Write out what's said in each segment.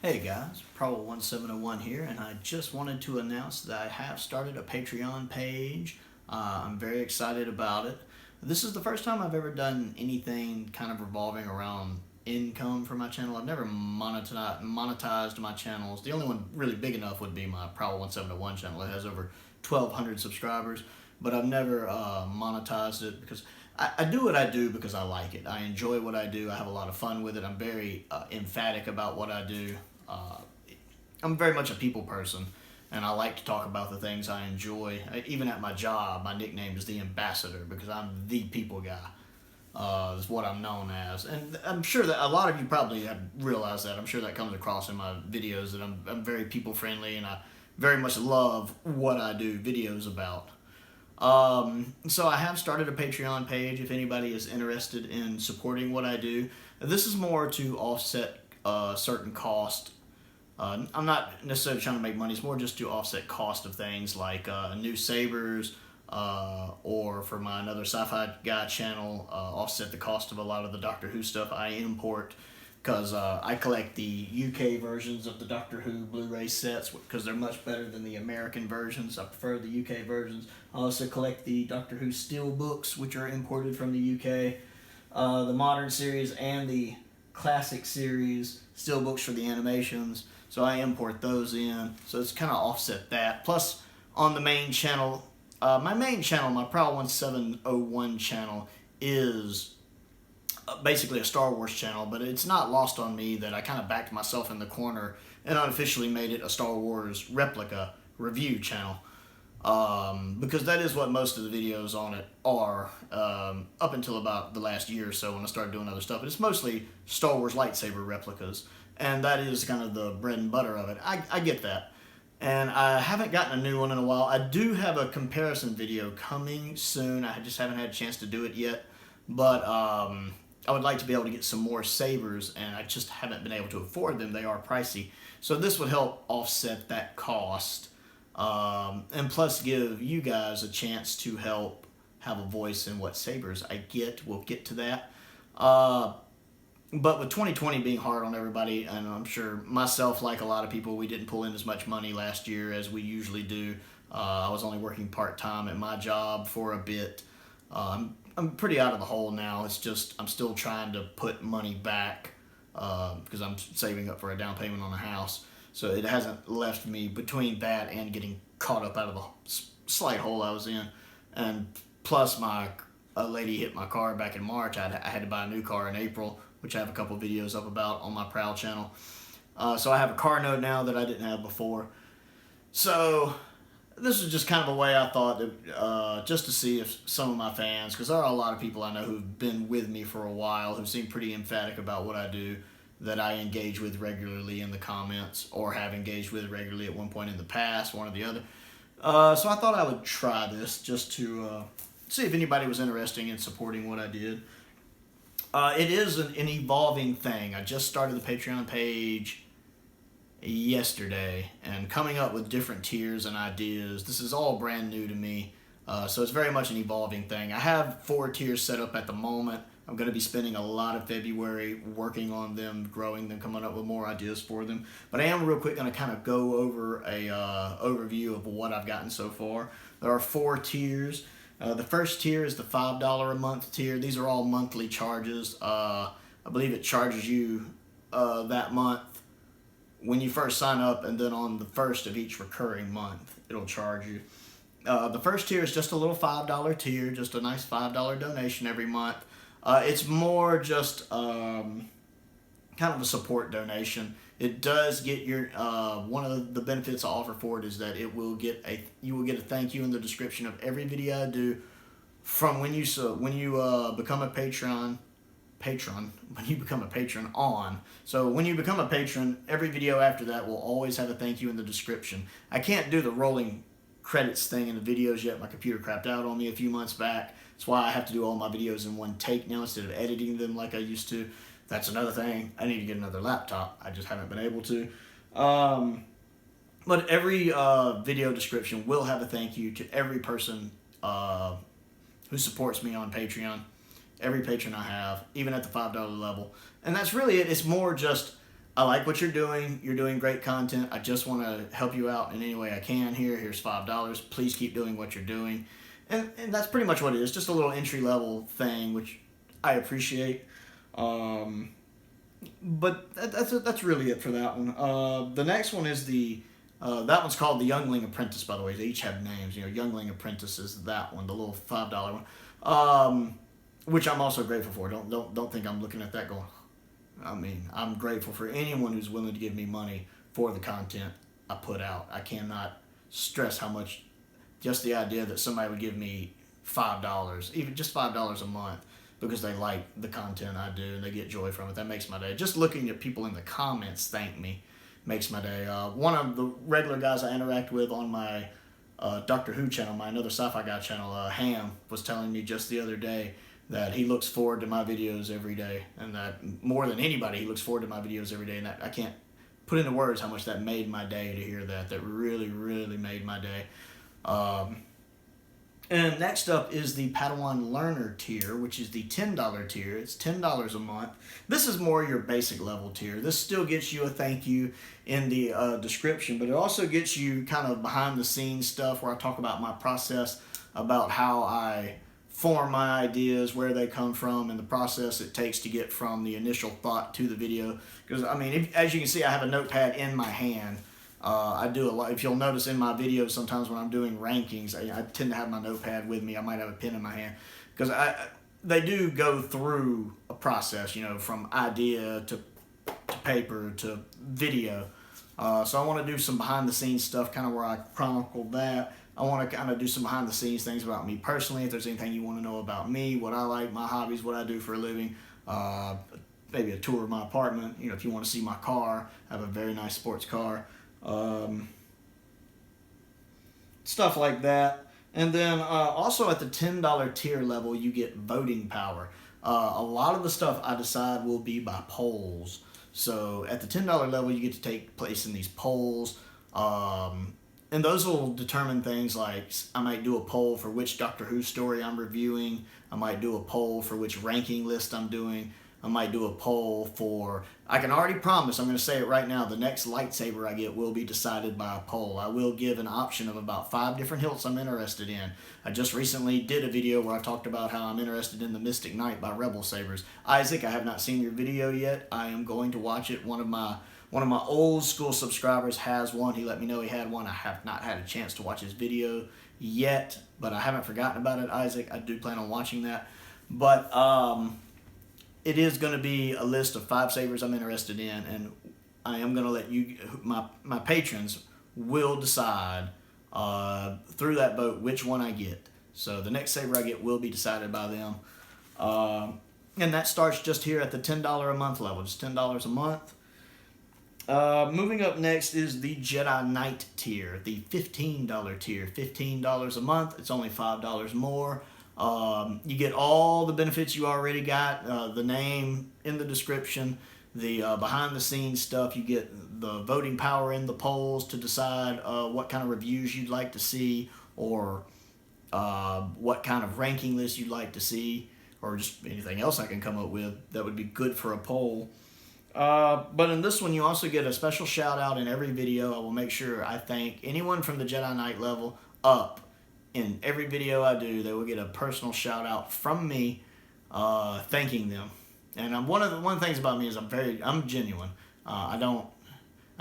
Hey guys, Probable1701 here, and I just wanted to announce that I have started a Patreon page. I'm very excited about it. This is the first time I've ever done anything kind of revolving around income for my channel. I've never monetized my channels. The only one really big enough would be my Probable1701 channel. It has over 1,200 subscribers, but I've never monetized it because I do what I do because I like it. I enjoy what I do. I have a lot of fun with it. I'm very emphatic about what I do. I'm very much a people person, and I like to talk about the things I enjoy. Even at my job, my nickname is the Ambassador because I'm the people guy. Is what I'm known as, and I'm sure that a lot of you probably have realized that. I'm sure that comes across in my videos that I'm very people friendly, and I very much love what I do videos about. So I have started a Patreon page if anybody is interested in supporting what I do. This is more to offset certain cost. I'm not necessarily trying to make money. It's more just to offset cost of things like new sabers, or for my another sci-fi guy channel, offset the cost of a lot of the Doctor Who stuff I import, because I collect the UK versions of the Doctor Who Blu-ray sets because they're much better than the American versions. I prefer the UK versions. I also collect the Doctor Who steel books, which are imported from the UK, the modern series and the classic series steel books for the animations. So I import those in. So it's kind of offset that. Plus, on the main channel, my main channel, my Prowl1701 channel, is basically a Star Wars channel, but it's not lost on me that I kind of backed myself in the corner and unofficially made it a Star Wars replica review channel. Because that is what most of the videos on it are, up until about the last year or so when I started doing other stuff. But it's mostly Star Wars lightsaber replicas, and that is kind of the bread and butter of it. I get that. And I haven't gotten a new one in a while. I do have a comparison video coming soon. I just haven't had a chance to do it yet. But I would like to be able to get some more sabers, and I just haven't been able to afford them. They are pricey. So this would help offset that cost. And plus give you guys a chance to help have a voice in what sabers I get. We'll get to that. But with 2020 being hard on everybody, and I'm sure myself, like a lot of people, we didn't pull in as much money last year as we usually do. I was only working part-time at my job for a bit. I'm pretty out of the hole now. It's just I'm still trying to put money back because I'm saving up for a down payment on a house. So it hasn't left me between that and getting caught up out of the slight hole I was in. And plus a lady hit my car back in March. I had to buy a new car in April, which I have a couple videos up about on my Prowl channel. So I have a car note now that I didn't have before. So this is just kind of a way I thought that, just to see if some of my fans, because there are a lot of people I know who've been with me for a while, who seem pretty emphatic about what I do, that I engage with regularly in the comments, or have engaged with regularly at one point in the past, one or the other. So I thought I would try this just to see if anybody was interested in supporting what I did. It is an evolving thing. I just started the Patreon page yesterday and coming up with different tiers and ideas. This is all brand new to me, so it's very much an evolving thing. I have 4 tiers set up at the moment. I'm going to be spending a lot of February working on them, growing them, coming up with more ideas for them. But I am real quick going to kind of go over a overview of what I've gotten so far. There are 4 tiers. The first tier is the $5 a month tier. These are all monthly charges. I believe it charges you that month when you first sign up, and then on the first of each recurring month, it'll charge you. The first tier is just a little $5 tier, just a nice $5 donation every month. It's more just kind of a support donation. It does get your one of the benefits I offer for it is that you will get a thank you in the description of every video I do from when you become a patron. When you become a patron on. So when you become a patron, every video after that will always have a thank you in the description. I can't do the rolling credits thing in the videos yet. My computer crapped out on me a few months back. That's why I have to do all my videos in one take now instead of editing them like I used to. That's another thing. I need to get another laptop. I just haven't been able to. But every video description will have a thank you to every person who supports me on Patreon. Every patron I have, even at the $5 level. And that's really it. It's more just I like what you're doing. You're doing great content. I just want to help you out in any way I can here. Here's $5. Please keep doing what you're doing. And that's pretty much what it is. Just a little entry level thing, which I appreciate. But that's really it for that one. The next one is that one's called the Youngling Apprentice, by the way. They each have names. Youngling Apprentice is that one, the little $5 one, which I'm also grateful for. Don't think I'm looking at that going. I mean, I'm grateful for anyone who's willing to give me money for the content I put out. I cannot stress how much just the idea that somebody would give me $5, even just $5 a month, because they like the content I do and they get joy from it. That makes my day. Just looking at people in the comments thank me makes my day. One of the regular guys I interact with on my Doctor Who channel, my another sci-fi guy channel, Ham, was telling me just the other day that he looks forward to my videos every day, and that more than anybody, he looks forward to my videos every day, and that I can't put into words how much that made my day to hear that. That really, really made my day. And next up is the Padawan Learner tier, which is the $10 tier. It's $10 a month. This is more your basic level tier. This still gets you a thank you in the description, but it also gets you kind of behind the scenes stuff where I talk about my process, about how I form my ideas, where they come from, and the process it takes to get from the initial thought to the video. Because, I mean, as you can see, I have a notepad in my hand. I do a lot. If you'll notice in my videos, sometimes when I'm doing rankings, I tend to have my notepad with me. I might have a pen in my hand, because they do go through a process, from idea to paper to video. So I want to do some behind the scenes stuff, kind of where I chronicle that. I want to kind of do some behind the scenes things about me personally. If there's anything you want to know about me, what I like, my hobbies, what I do for a living, maybe a tour of my apartment. If you want to see my car, I have a very nice sports car. Stuff like that. And then also at the $10 tier level, you get voting power. A lot of the stuff I decide will be by polls. So at the $10 level, you get to take place in these polls. And those will determine things like I might do a poll for which Doctor Who story I'm reviewing. I might do a poll for which ranking list I'm doing. I might do a poll for, I can already promise, I'm going to say it right now, the next lightsaber I get will be decided by a poll. I will give an option of about 5 different hilts I'm interested in. I just recently did a video where I talked about how I'm interested in the Mystic Knight by Rebel Sabers. Isaac, I have not seen your video yet. I am going to watch it. One of my old school subscribers has one. He let me know he had one. I have not had a chance to watch his video yet, but I haven't forgotten about it, Isaac. I do plan on watching that. But it is going to be a list of 5 sabers I'm interested in, and I am going to let you, my patrons, will decide through that vote which one I get. So the next saber I get will be decided by them. And that starts just here at the $10 a month level, just $10 a month. Moving up next is the Jedi Knight tier, the $15 tier. $15 a month. It's only $5 more. You get all the benefits you already got, the name in the description, the behind the scenes stuff. You get the voting power in the polls to decide what kind of reviews you'd like to see, or what kind of ranking list you'd like to see, or just anything else I can come up with that would be good for a poll. But in this one, you also get a special shout out in every video. I will make sure I thank anyone from the Jedi Knight level up. In every video I do, they will get a personal shout out from me, thanking them. And one of the things about me is I'm genuine. I'm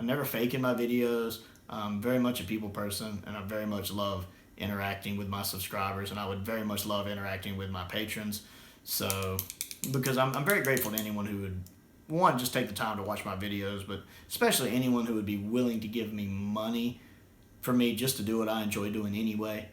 never fake in my videos. I'm very much a people person, and I very much love interacting with my subscribers, and I would very much love interacting with my patrons. So, because I'm very grateful to anyone who would, one, just take the time to watch my videos, but especially anyone who would be willing to give me money for me just to do what I enjoy doing anyway.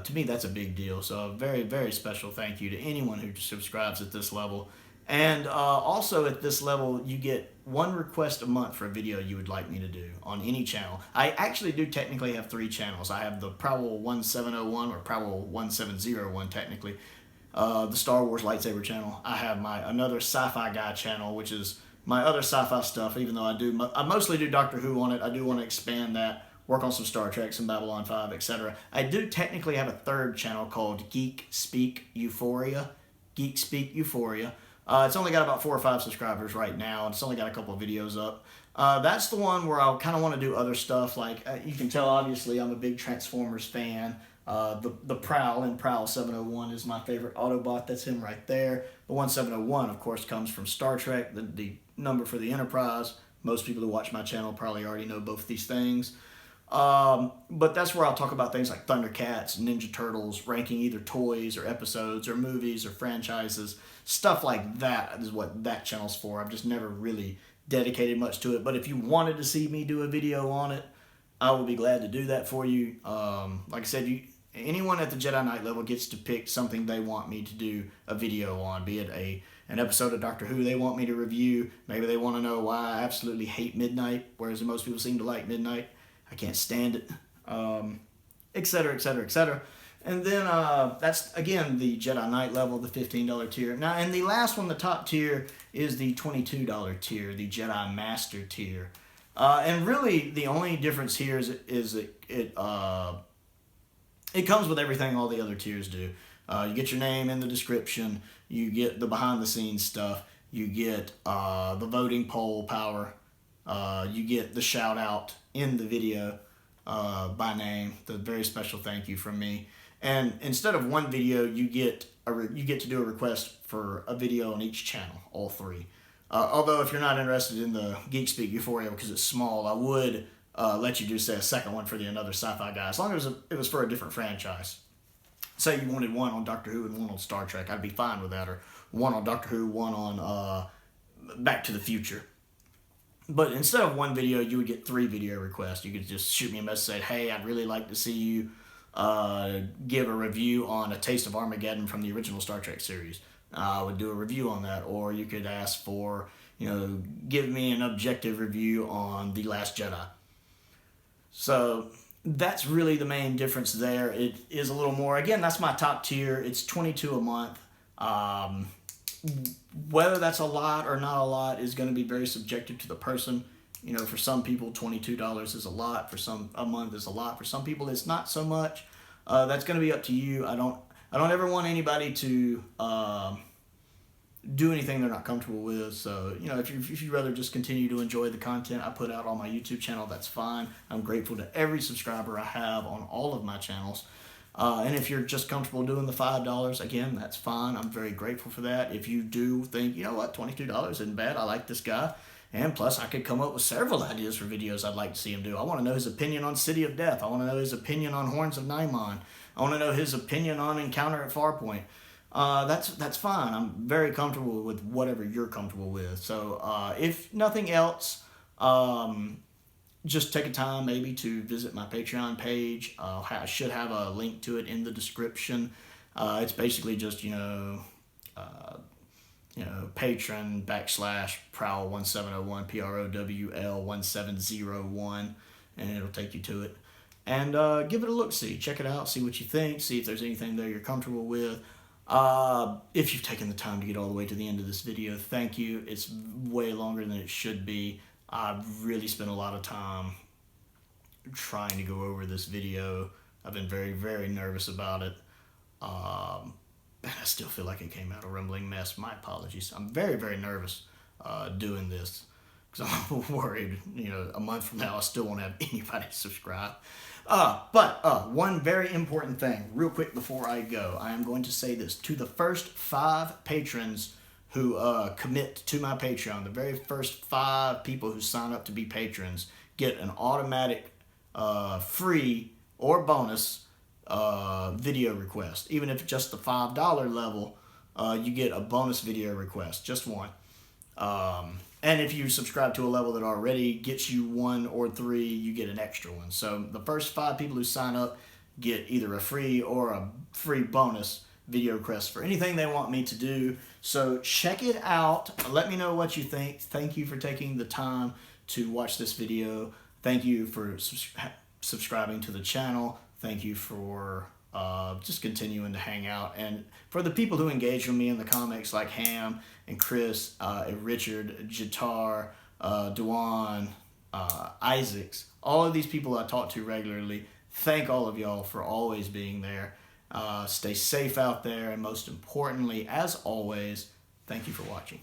To me, that's a big deal. So a very, very special thank you to anyone who subscribes at this level. And also at this level, you get 1 request a month for a video you would like me to do on any channel. I actually do technically have 3 channels. I have the Prowl 1701, or Prowl 1701 technically, the Star Wars lightsaber channel. I have my another sci-fi guy channel, which is my other sci-fi stuff, even though I mostly do Doctor Who on it. I do want to expand that, work on some Star Trek, some Babylon 5, etc. I do technically have a 3rd channel called Geek Speak Euphoria. Geek Speak Euphoria. It's only got about 4 or 5 subscribers right now, and it's only got a couple of videos up. That's the one where I kind of want to do other stuff. Like you can tell, obviously, I'm a big Transformers fan. The Prowl and Prowl 701 is my favorite Autobot. That's him right there. The 1701, of course, comes from Star Trek, the number for the Enterprise. Most people who watch my channel probably already know both these things. But that's where I'll talk about things like Thundercats, Ninja Turtles, ranking either toys or episodes or movies or franchises. Stuff like that is what that channel's for. I've just never really dedicated much to it. But if you wanted to see me do a video on it, I will be glad to do that for you. Like I said, anyone at the Jedi Knight level gets to pick something they want me to do a video on, be it an episode of Doctor Who they want me to review. Maybe they want to know why I absolutely hate Midnight, whereas most people seem to like Midnight. I can't stand it, etc., etc., etc. And then that's, again, the Jedi Knight level, the $15 tier. Now, and the last one, the top tier, is the $22 tier, the Jedi Master tier. And really, the only difference here is it comes with everything all the other tiers do. You get your name in the description. You get the behind-the-scenes stuff. You get the voting poll power. You get the shout-out in the video by name, the very special thank you from me. And instead of one video, you get to do a request for a video on each channel, all 3. Although if you're not interested in the Geek Speak Euphoria because it's small, I would let you do, say, a second one for the Another Sci-Fi Guy, as long as it was for a different franchise. Say you wanted one on Doctor Who and one on Star Trek, I'd be fine with that, or one on Doctor Who, one on Back to the Future. But instead of one video, you would get 3 video requests. You could just shoot me a message, say, hey, I'd really like to see you give a review on A Taste of Armageddon from the original Star Trek series. I would do a review on that. Or you could ask for, give me an objective review on The Last Jedi. So that's really the main difference there. It is a little more. Again, that's my top tier. It's $22 a month. Whether that's a lot or not a lot is going to be very subjective to the person. For some people, $22 is a lot. For some, a month is a lot. For some people, it's not so much. That's going to be up to you. I don't ever want anybody to do anything they're not comfortable with. So, if you'd rather just continue to enjoy the content I put out on my YouTube channel, that's fine. I'm grateful to every subscriber I have on all of my channels. And if you're just comfortable doing the $5, again, that's fine. I'm very grateful for that. If you do think, you know what, $22 isn't bad. I like this guy. And plus, I could come up with several ideas for videos I'd like to see him do. I want to know his opinion on City of Death. I want to know his opinion on Horns of Nimon. I want to know his opinion on Encounter at Farpoint. That's fine. I'm very comfortable with whatever you're comfortable with. So if nothing else, just take a time maybe to visit my Patreon page. I should have a link to it in the description. It's basically just, patron /Prowl1701, PROWL1701, and it'll take you to it. And give it a look-see. Check it out. See what you think. See if there's anything there you're comfortable with. If you've taken the time to get all the way to the end of this video, thank you. It's way longer than it should be. I've really spent a lot of time trying to go over this video. I've been very, very nervous about it. And I still feel like it came out a rumbling mess. My apologies. I'm very, very nervous doing this because I'm worried, a month from now I still won't have anybody subscribe. But one very important thing, real quick before I go, I am going to say this. To the first 5 patrons who commit to my Patreon, the very first 5 people who sign up to be patrons get an automatic free or bonus video request. Even if it's just the $5 level, you get a bonus video request, just one. And if you subscribe to a level that already gets you 1 or 3, you get an extra one. So the first 5 people who sign up get either a free or a free bonus video request for anything they want me to do. So check it out. Let me know what you think. Thank you for taking the time to watch this video. Thank you for subscribing to the channel. Thank you for just continuing to hang out. And for the people who engage with me in the comments, like Ham and Chris, Richard, Jatar, Dewan, Isaacs, all of these people I talk to regularly, thank all of y'all for always being there. Stay safe out there, and most importantly, as always, Thank you for watching.